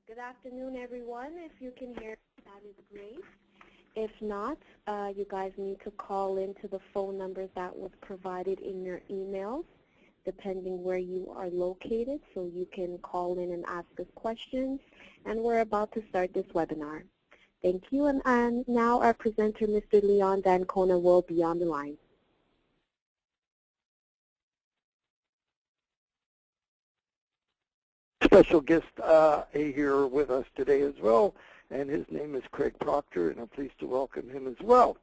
Good afternoon, everyone. If you can hear me, that is great. If not, you guys need to call into the phone numbers that was provided in your emails, depending where you are located, so you can call in and ask us questions. And we're about to start this webinar. Thank you, and now our presenter, Mr. Leon Dancona, will be on the line. Special guest here with us today as well, and his name is Craig Proctor, and I'm pleased to welcome him as well.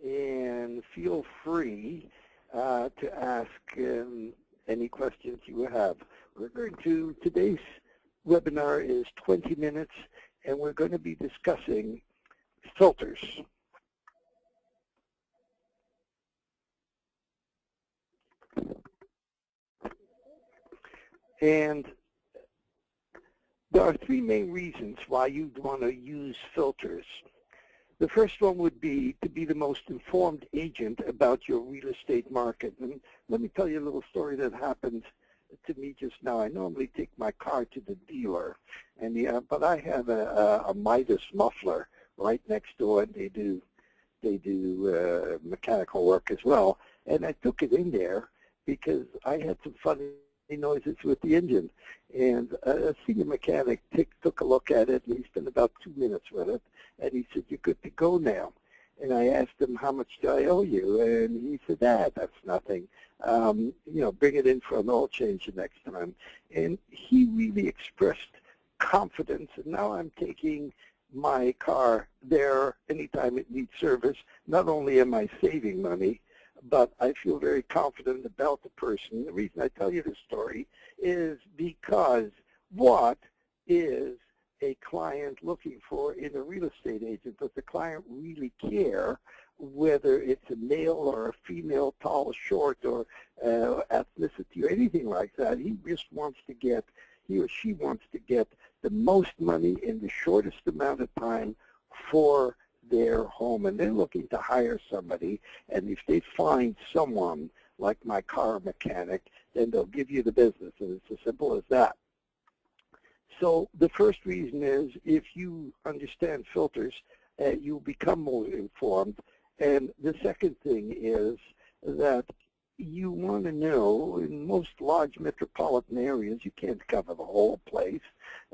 And feel free to ask any questions you have. Today's webinar is 20 minutes, and we're going to be discussing filters. And there are three main reasons why you'd want to use filters. The first one would be to be the most informed agent about your real estate market. And let me tell you a little story that happened to me just now. I normally take my car to the dealer, but I have a Midas muffler right next door, and they do mechanical work as well. And I took it in there because I had some funny noises with the engine. And a senior mechanic took a look at it, and he spent about 2 minutes with it, and he said, "You're good to go now." And I asked him, "How much do I owe you?" And he said, "That's nothing. Bring it in for an oil change the next time." And he really expressed confidence, and now I'm taking my car there anytime it needs service. Not only am I saving money, but I feel very confident about the person. The reason I tell you this story is because what is a client looking for in a real estate agent? Does the client really care whether it's a male or a female, tall, short, or ethnicity or anything like that? He or she wants to get the most money in the shortest amount of time for their home, and they're looking to hire somebody, and if they find someone like my car mechanic, then they'll give you the business, and it's as simple as that. So the first reason is, if you understand filters, you'll become more informed. And the second thing is that you want to know, in most large metropolitan areas, you can't cover the whole place.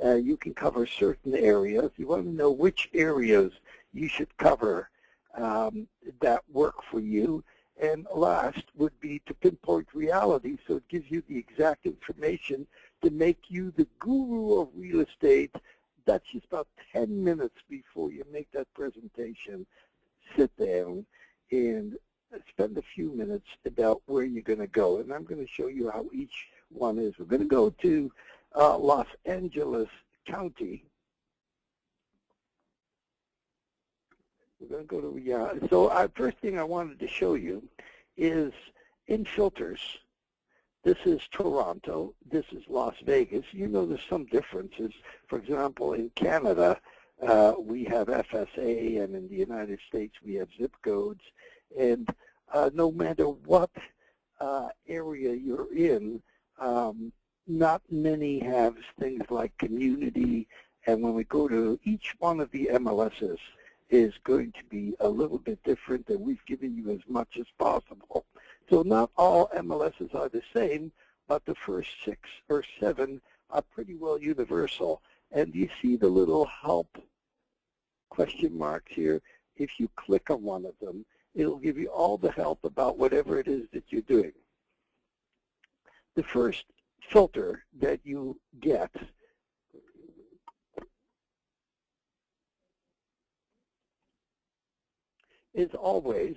You can cover certain areas. You want to know which areas you should cover that work for you. And last would be to pinpoint reality, so it gives you the exact information to make you the guru of real estate. That's just about 10 minutes before you make that presentation. Sit down and spend a few minutes about where you're going to go. And I'm going to show you how each one is. We're going to go to Los Angeles County. We're going to go to, so first thing I wanted to show you is in filters. This is Toronto. This is Las Vegas. You know there's some differences. For example, in Canada, we have FSA, and in the United States, we have zip codes. And no matter what area you're in, not many have things like community. And when we go to each one of the MLSs, is going to be a little bit different, and we've given you as much as possible. So not all MLSs are the same, but the first 6 or 7 are pretty well universal. And you see the little help question marks here? If you click on one of them, it'll give you all the help about whatever it is that you're doing. The first filter that you get is always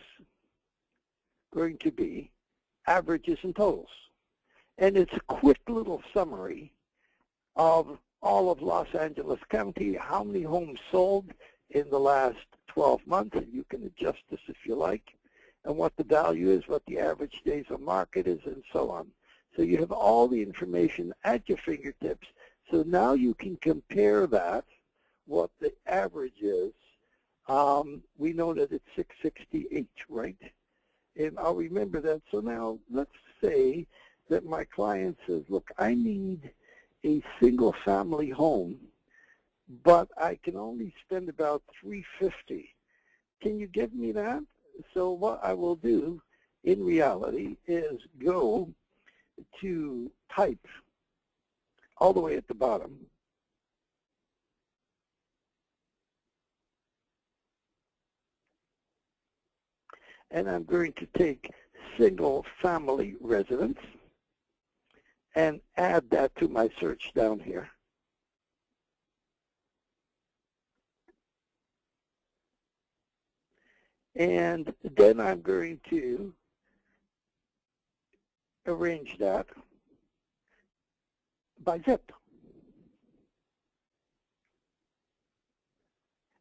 going to be averages and totals. And it's a quick little summary of all of Los Angeles County, how many homes sold in the last 12 months, and you can adjust this if you like, and what the value is, what the average days on market is, and so on. So you have all the information at your fingertips. So now you can compare that, what the average is. We know that it's 668, right? And I'll remember that. So now let's say that my client says, look, I need a single family home but I can only spend about $350. Can you give me that? So what I will do in reality is go to type all the way at the bottom. And I'm going to take single family residence and add that to my search down here. And then I'm going to arrange that by zip.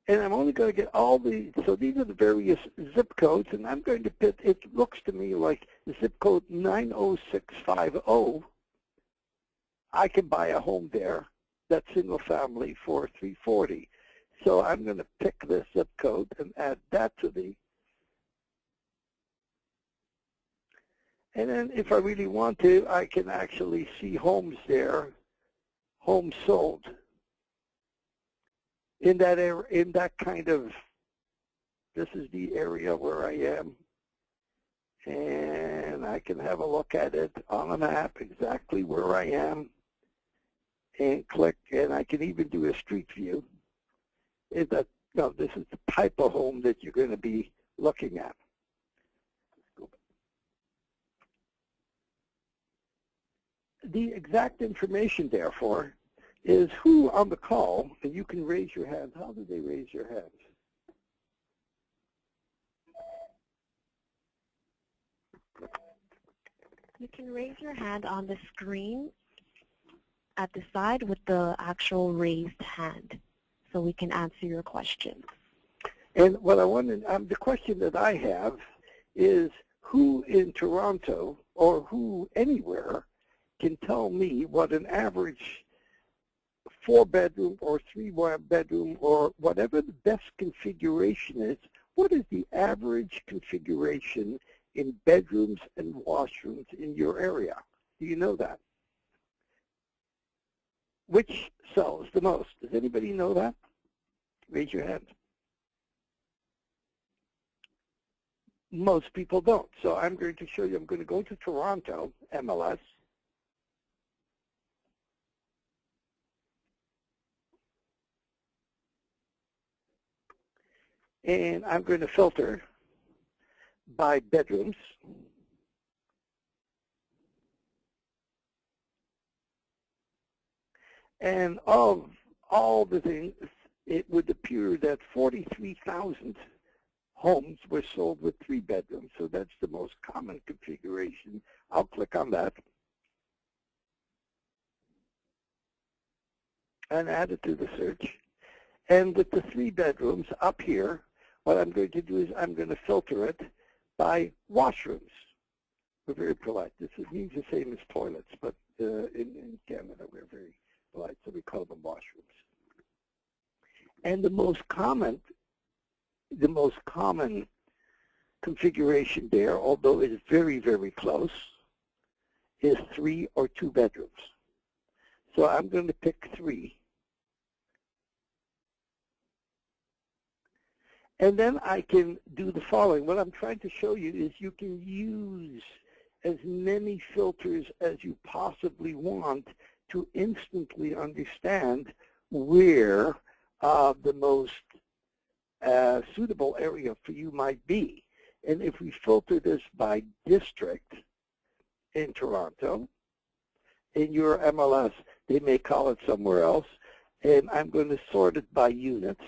And I'm only going to get all the, so these are the various zip codes, and I'm going to put, it looks to me like zip code 90650. I can buy a home there, that's single family, for $340. So I'm going to pick this zip code and add that to the, and then if I really want to, I can actually see homes there, homes sold. In that area, in that kind of, this is the area where I am, and I can have a look at it on a map, exactly where I am, and click, and I can even do a street view. Is that, no, this is the type of home that you're going to be looking at. The exact information, therefore, is who on the call, and you can raise your hand. How do they raise your hands? You can raise your hand on the screen at the side with the actual raised hand, so we can answer your question. And what I wanted, the question that I have is who in Toronto or who anywhere can tell me what an average 4-bedroom or 3-bedroom or whatever the best configuration is, what is the average configuration in bedrooms and washrooms in your area? Do you know that? Which sells the most? Does anybody know that? Raise your hand. Most people don't. So I'm going to show you, I'm going to go to Toronto, MLS, and I'm going to filter by bedrooms. And of all the things, it would appear that 43,000 homes were sold with 3 bedrooms. So that's the most common configuration. I'll click on that and add it to the search. And with the 3 bedrooms up here, what I'm going to do is I'm going to filter it by washrooms. We're very polite. This means the same as toilets, but in Canada we're very polite, so we call them washrooms. And the most common configuration there, although it is very, very close, is 3 or 2 bedrooms. So I'm going to pick 3. And then I can do the following. What I'm trying to show you is you can use as many filters as you possibly want to instantly understand where the most suitable area for you might be. And if we filter this by district in Toronto, in your MLS, they may call it somewhere else, and I'm going to sort it by units.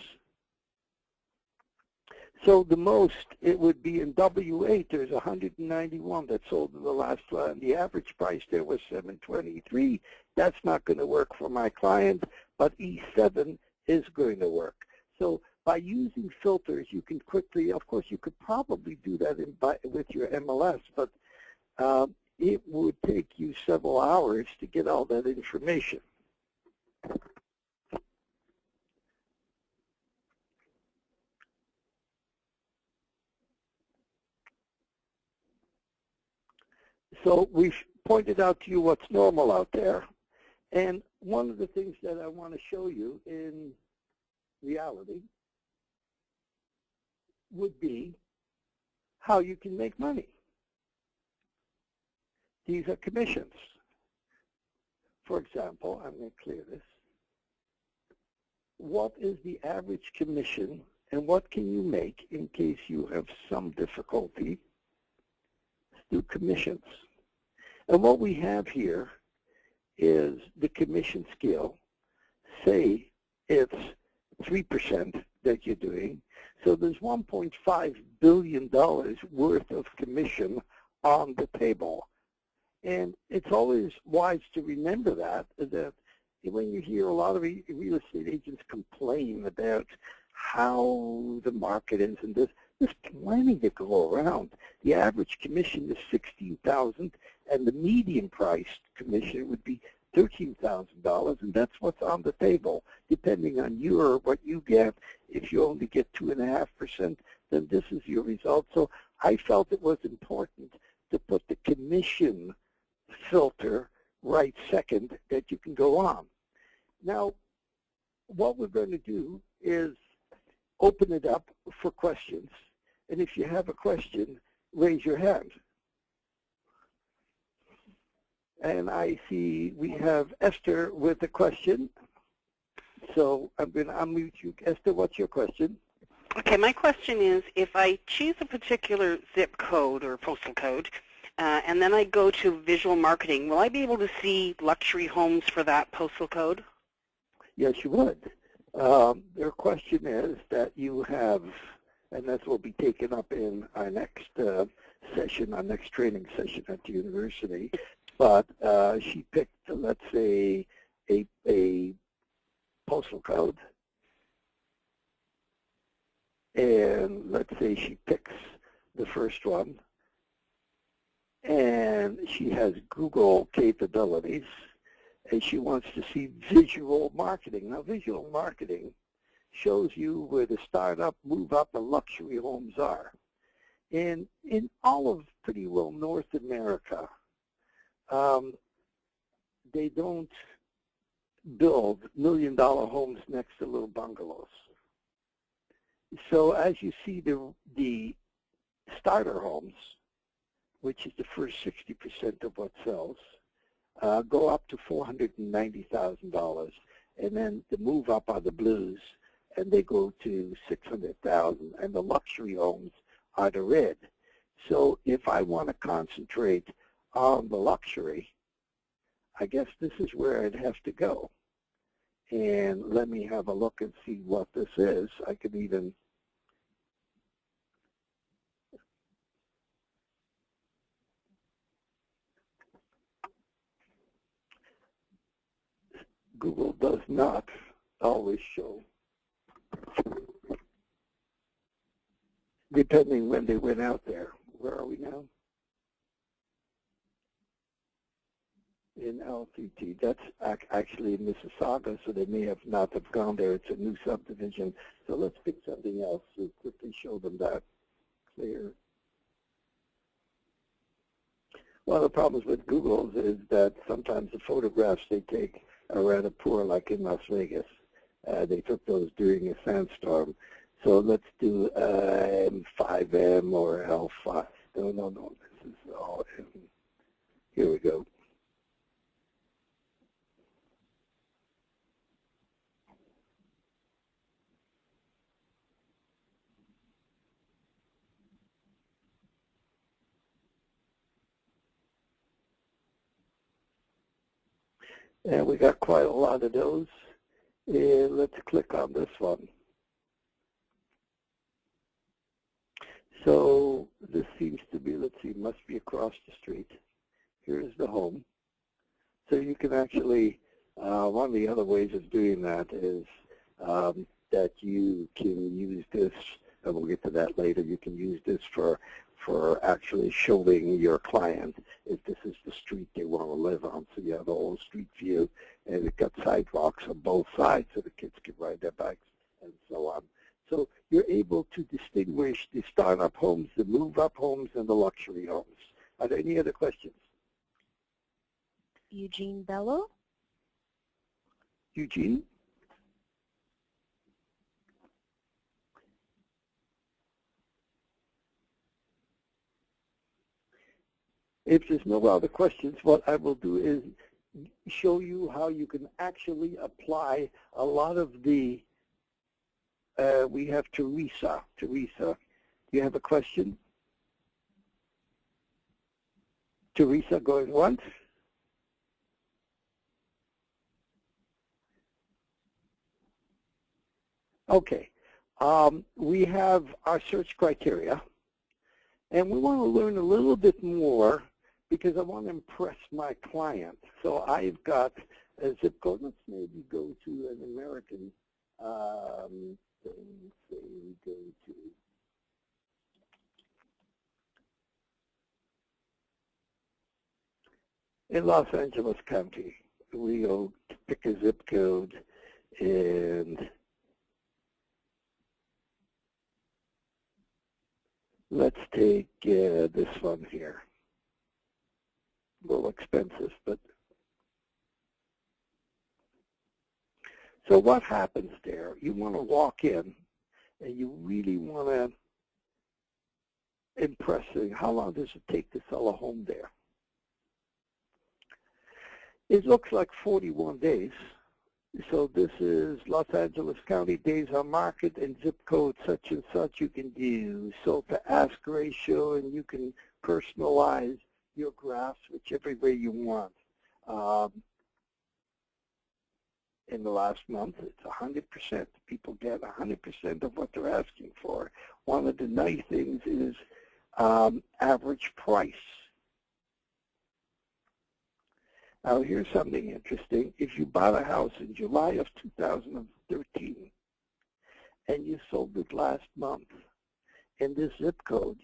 So the most, it would be in W8, there's 191 that sold in the last one. The average price there was $723. That's not going to work for my client, but E7 is going to work. So by using filters, you can quickly, of course, you could probably do that with your MLS, but it would take you several hours to get all that information. So we've pointed out to you what's normal out there. And one of the things that I want to show you in reality would be how you can make money. These are commissions. For example, I'm going to clear this. What is the average commission and what can you make in case you have some difficulty through commissions? And what we have here is the commission scale. Say it's 3% that you're doing. So there's $1.5 billion worth of commission on the table. And it's always wise to remember that when you hear a lot of real estate agents complain about how the market is and there's plenty to go around. The average commission is $16,000 and the median priced commission would be $13,000, and that's what's on the table. Depending on what you get, if you only get 2.5%, then this is your result. So I felt it was important to put the commission filter right second that you can go on. Now, what we're going to do is open it up for questions. And if you have a question, raise your hand. And I see we have Esther with a question. So I'm going to unmute you. Esther, what's your question? Okay, my question is, if I choose a particular zip code or postal code, and then I go to visual marketing, will I be able to see luxury homes for that postal code? Yes, you would. Their question is that you have, and that will be taken up in our next session, our next training session at the university. But she picked, let's say, a postal code. And let's say she picks the first one. And she has Google capabilities. And she wants to see visual marketing. Now, visual marketing shows you where the startup, move up, and luxury homes are. And in all of pretty well North America, they don't build $1-million homes next to little bungalows. So as you see the starter homes, which is the first 60% of what sells, go up to $490,000. And then the move up are the blues, and they go to $600,000. And the luxury homes are the red. So if I want to concentrate on the luxury, I guess this is where I'd have to go. And let me have a look and see what this is. I could even Google does not always show, depending when they went out there. Where are we now? In LTT. That's actually in Mississauga, so they may have not have gone there. It's a new subdivision. So let's pick something else to quickly show them that clear. One of the problems with Google is that sometimes the photographs they take are rather poor, like in Las Vegas. They took those during a sandstorm. So let's do 5M or L5. No. This is all M. Here we go. And we got quite a lot of those. And let's click on this one. So this seems to be, let's see, must be across the street. Here's the home. So you can actually, one of the other ways of doing that is that you can use this, and we'll get to that later, you can use this for actually showing your client if this is the street they want to live on. So you have the whole street view, and it's got sidewalks on both sides so the kids can ride their bikes and so on. So you're able to distinguish the startup homes, the move-up homes, and the luxury homes. Are there any other questions? Eugene Bello. Eugene? If there's no other questions, what I will do is show you how you can actually apply a lot of the, we have Teresa. Teresa, do you have a question? Teresa going once? Okay. We have our search criteria, and we want to learn a little bit more because I want to impress my client. So I've got a zip code. Let's maybe go to an American thing. Say we go to in Los Angeles County. We go to pick a zip code, and let's take this one here. A little expensive, but so what happens there? You want to walk in, and you really want to impress them. How long does it take to sell a home there? It looks like 41 days. So this is Los Angeles County, days on market, and zip code such and such you can do. So to ask ratio, and you can personalize your graphs whichever way you want. In the last month, it's 100%. People get 100% of what they're asking for. One of the nice things is average price. Now, here's something interesting. If you bought a house in July of 2013 and you sold it last month in this zip code,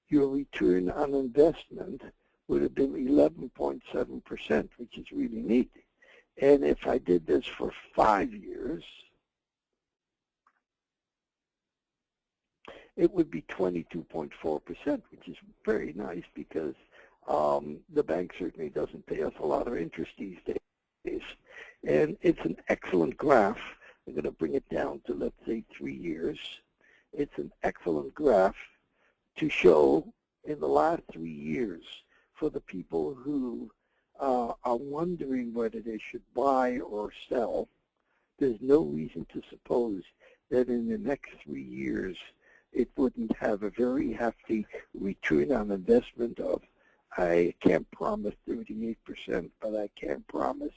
your return on investment would have been 11.7%, which is really neat. And if I did this for 5 years, it would be 22.4%, which is very nice because the bank certainly doesn't pay us a lot of interest these days. And it's an excellent graph. I'm going to bring it down to, let's say, 3 years. It's an excellent graph to show in the last 3 years for the people who are wondering whether they should buy or sell. There's no reason to suppose that in the next 3 years it wouldn't have a very hefty return on investment of, I can't promise 38%, but I can promise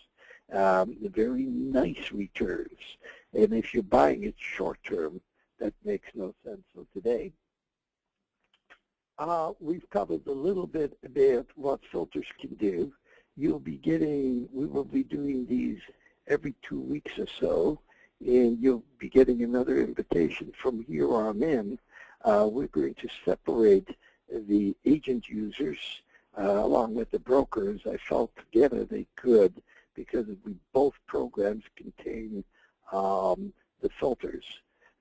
very nice returns. And if you're buying it short term, that makes no sense. So today, we've covered a little bit about what filters can do. We will be doing these every 2 weeks or so, and you'll be getting another invitation from here on in. We're going to separate the agent users along with the brokers. I felt together they could because both programs contain the filters.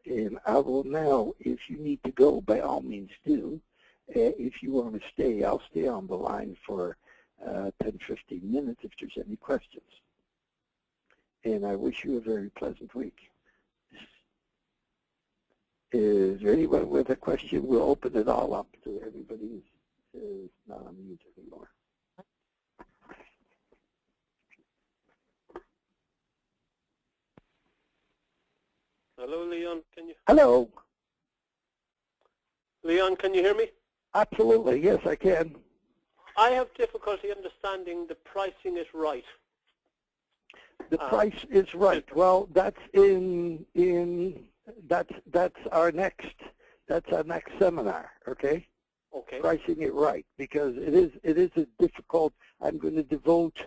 And I will now, if you need to go, by all means do. If you want to stay, I'll stay on the line for 10, 15 minutes if there's any questions. And I wish you a very pleasant week. Is there anyone with a question? We'll open it all up to everybody who's not on mute anymore. Hello, Leon. Can you? Hello. Leon, can you hear me? Absolutely. Yes, I can. I have difficulty understanding the pricing is right. The price is right. Well, that's that's our next seminar. Okay. Okay. Pricing it right, because it is a difficult. I'm going to devote.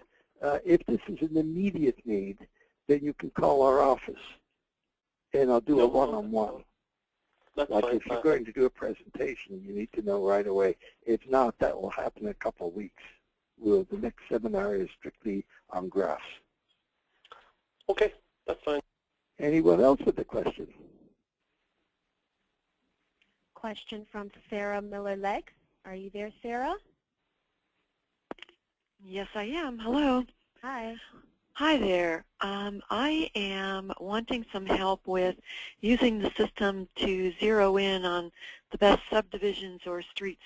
If this is an immediate need, then you can call our office, and I'll do a one-on-one. That's like fine. if you're going to do a presentation, you need to know right away. If not, that will happen in a couple of weeks. The next seminar is strictly on graphs. Okay, that's fine. Anyone else with a question? Question from Sarah Miller-Legg. Are you there, Sarah? Yes, I am. Hello. Hi. Hi there. I am wanting some help with using the system to zero in on the best subdivisions or streets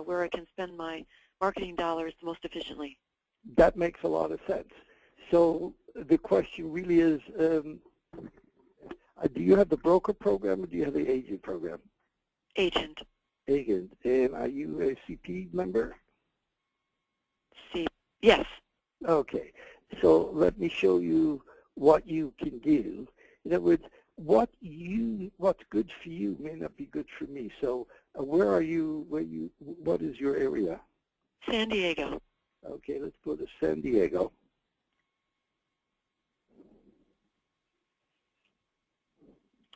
where I can spend my marketing dollars most efficiently. That makes a lot of sense. So the question really is, do you have the broker program or do you have the agent program? Agent. Agent. And are you a CP member? Yes. Okay. So let me show you what you can do. In other words, what's good for you may not be good for me. So where are you, what is your area? San Diego. Okay, let's go to San Diego.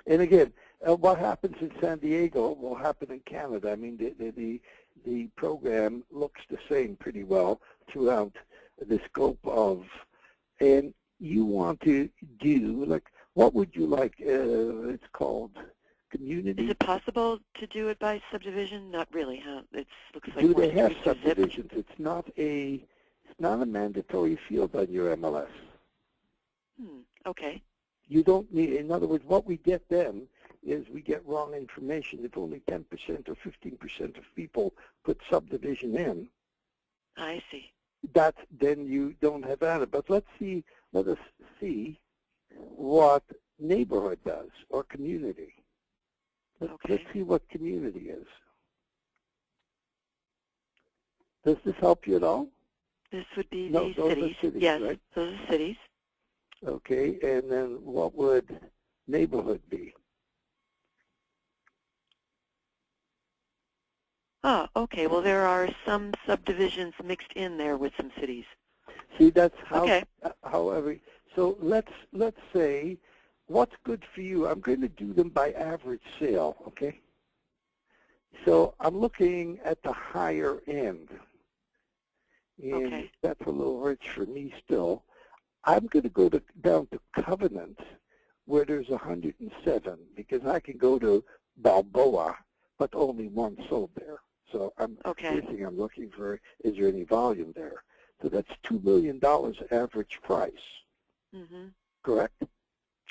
And again, what happens in San Diego will happen in Canada. I mean, the program looks the same pretty well throughout the scope of, and you want to do, like, what would you like? It's called community. Is it possible to do it by subdivision? Not really, huh? It looks like Do more they have streets are zipped. subdivisions? It's not a mandatory field on your MLS. Okay. You don't need, in other words, what we get then is we get wrong information. If only 10% or 15% of people put subdivision in, I see. then you don't have that. But let us see what neighborhood does or community. Let's see what community is. Does this help you at all? This would be No, the those are cities. cities, Yes, right? those are cities. Okay, and then what would neighborhood be? Oh, okay. Well, there are some subdivisions mixed in there with some cities. See, that's how. Okay. However, so let's say, what's good for you? I'm going to do them by average sale. Okay. So I'm looking at the higher end, and that's a little rich for me still. I'm going to go down to Covenant, where there's 107, because I can go to Balboa, but only one sold there. So first thing I'm looking for, is there any volume there? So that's $2 million average price. Mm-hmm. Correct?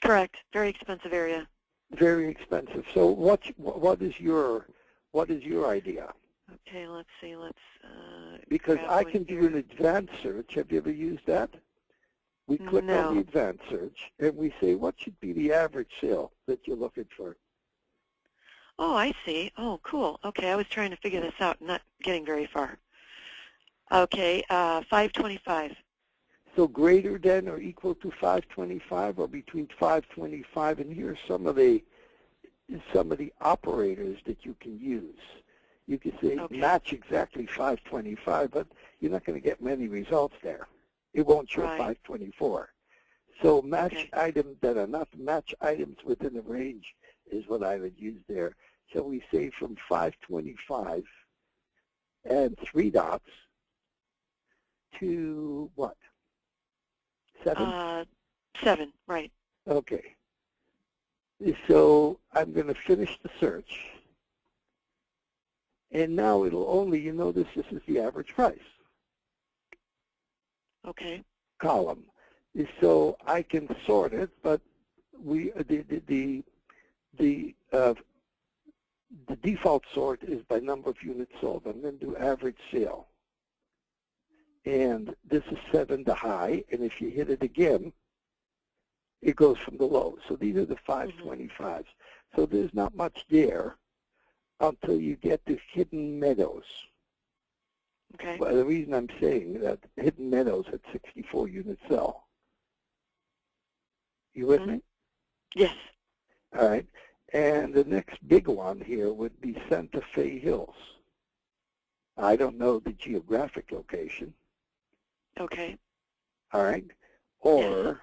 Correct. Very expensive area. Very expensive. So what is your idea? Okay, let's see. Because I can do an advanced search. Have you ever used that? We click on the advanced search, and we say, what should be the average sale that you're looking for? Oh, I see. Oh, cool. Okay, I was trying to figure this out, not getting very far. Okay, 525. So greater than or equal to 525, or between 525, and here's some of the operators that you can use. You can say match exactly 525, but you're not going to get many results there. It won't show 524. So match items that are not match items within the range is what I would use there. Shall we say from 525 and 3 dots to what? 7? 7, right. Okay. So I'm going to finish the search. And now it'll only, you notice this is the average price. Okay. Column. So I can sort it, but the default sort is by number of units sold. I'm going to do average sale. And this is 7 to high, and if you hit it again, it goes from the low. So these are the 525s. So there's not much there until you get to Hidden Meadows. Okay. Well, the reason I'm saying that Hidden Meadows at 64 units sell. You with me? Yes. All right. And the next big one here would be Santa Fe Hills. I don't know the geographic location. Okay. All right. Or,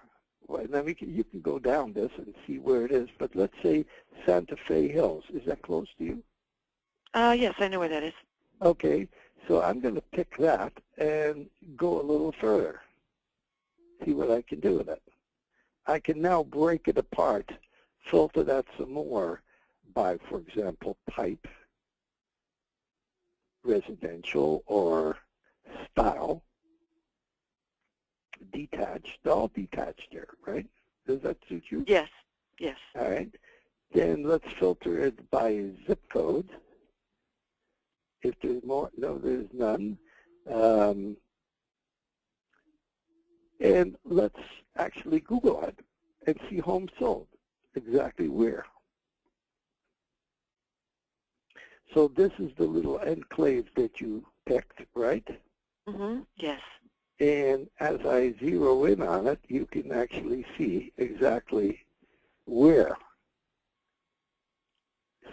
well, then you can go down this and see where it is. But let's say Santa Fe Hills. Is that close to you? Yes, I know where that is. Okay. So I'm going to pick that and go a little further. See what I can do with it. I can now break it apart, filter that some more by, for example, type, residential, or style, detached. They're all detached there, right? Does that suit you? Yes. Yes. All right. Then let's filter it by zip code. If there's more, no, there's none. And let's actually Google it and see homes sold, exactly where. So this is the little enclave that you picked, right? Mm-hmm. Yes. And as I zero in on it, you can actually see exactly where.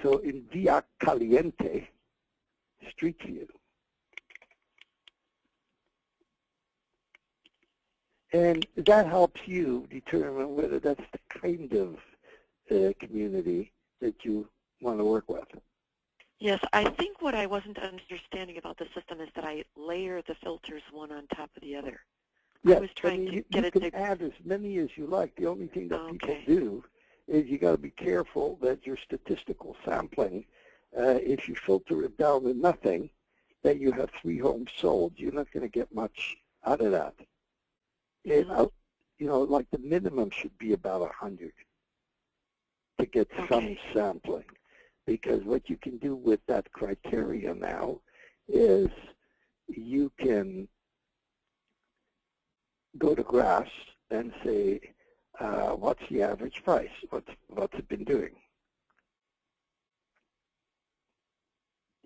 So in Via Caliente, Street View. And that helps you determine whether that's the kind of community that you want to work with. Yes, I think what I wasn't understanding about the system is that I layer the filters one on top of the other. Yes, I was trying to get you it can to add as many as you like. The only thing that people Okay. do is you got to be careful that your statistical sampling, if you filter it down to nothing, that you have 3 homes sold, you're not going to get much out of that. And, you know, like the minimum should be about 100 to get some sampling. Because what you can do with that criteria now is you can go to graphs and say, what's the average price? What's it been doing?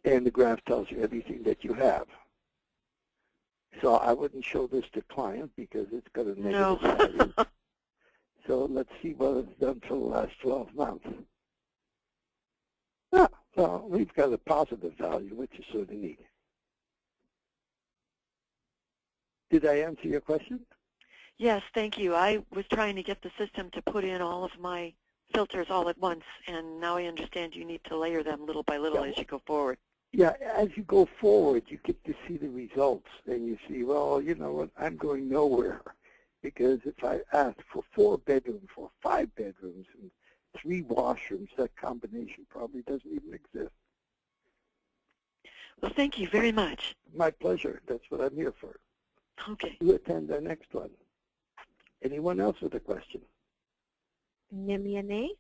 And the graph tells you everything that you have. So I wouldn't show this to client because it's got a negative value. So let's see what it's done for the last 12 months. Ah, well, we've got a positive value, which is sort of neat. Did I answer your question? Yes, thank you. I was trying to get the system to put in all of my filters all at once, and now I understand you need to layer them little by little as you go forward. Yeah, as you go forward, you get to see the results, and you see, well, you know what, I'm going nowhere. Because if I ask for 4 bedrooms or 5 bedrooms and 3 washrooms, that combination probably doesn't even exist. Well, thank you very much. My pleasure. That's what I'm here for. Okay. You attend our next one. Anyone else with a question? Nimiane?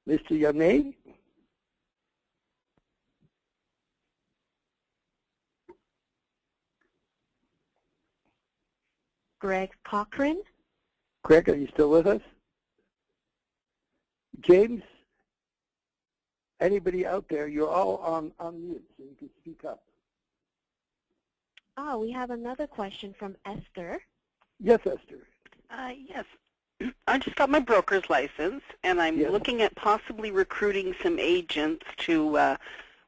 Mr. Yane? Greg Cochran? Craig, are you still with us? James? Anybody out there? You're all on mute, so you can speak up. Oh, we have another question from Esther. Yes, Esther. Yes. I just got my broker's license, and I'm Yes. looking at possibly recruiting some agents to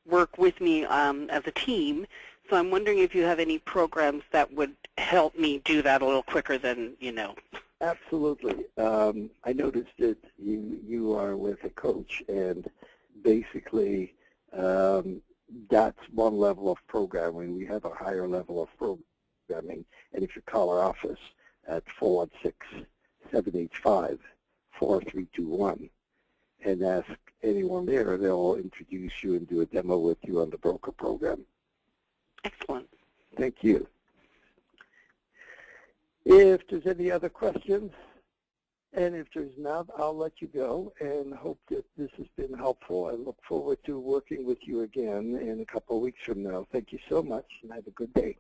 work with me as a team. So I'm wondering if you have any programs that would help me do that a little quicker than, you know. Absolutely. I noticed that you are with a coach, and basically that's one level of programming. We have a higher level of programming, and if you call our office at 416-785-4321 and ask anyone there, they'll introduce you and do a demo with you on the broker program. Excellent. Thank you. If there's any other questions, and if there's not, I'll let you go and hope that this has been helpful. I look forward to working with you again in a couple of weeks from now. Thank you so much, and have a good day.